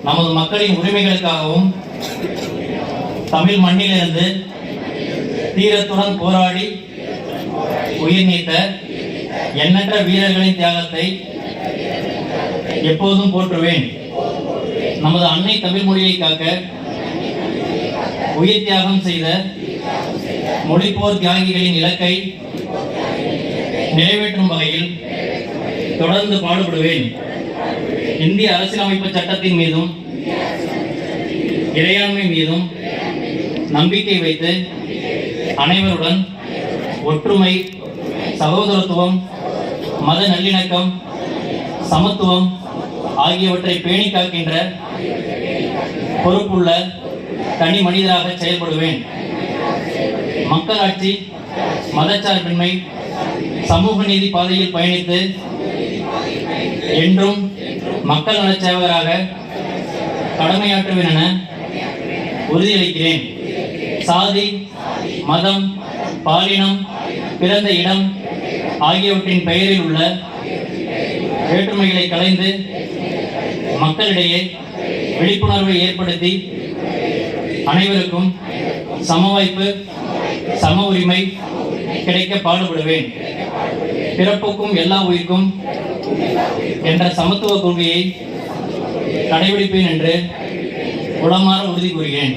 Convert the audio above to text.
நமது மக்களின் உரிமைகளுக்காகவும் தமிழ் மண்ணிலிருந்து தீரத்துடன் போராடி உயிர் நீத்த எண்ணற்ற வீரர்களின் தியாகத்தை எப்போதும் போற்றுவேன். நமது அன்னை தமிழ் மொழியை காக்க உயிர் தியாகம் செய்த மொழிப்போர் தியாகிகளின் இலக்கை நிறைவேற்றும் வகையில் தொடர்ந்து பாடுபடுவேன். இந்திய அரசியலமைப்பு சட்டத்தின் மீதும் இறையாண்மை மீதும் நம்பிக்கை வைத்து அனைவருடன் ஒற்றுமை, சகோதரத்துவம், மத நல்லிணக்கம், சமத்துவம் ஆகியவற்றை பேணி காக்கின்ற பொறுப்புள்ள தனி மனிதராக செயல்படுவேன். மக்களாட்சி, மதச்சார்பின்மை, சமூக நீதி பாதையில் பயணித்து என்றும் மக்கள் நலச்சேவகராக கடமையாற்றுவேன் என உறுதியளிக்கிறேன். சாதி, மதம், பாலினம், பிறந்த இடம் ஆகியவற்றின் பெயரில் உள்ள வேற்றுமைகளை களைந்து மக்களிடையே விழிப்புணர்வை ஏற்படுத்தி அனைவருக்கும் சம வாய்ப்பு, சம உரிமை கிடைக்க பாடுபடுவேன். பிறப்புக்கும் எல்லா உயிர்க்கும் என்ற சமத்துவ கொள்கையை கடைபிடிப்பேன் என்று உளமாற உறுதி கூறுகிறேன்.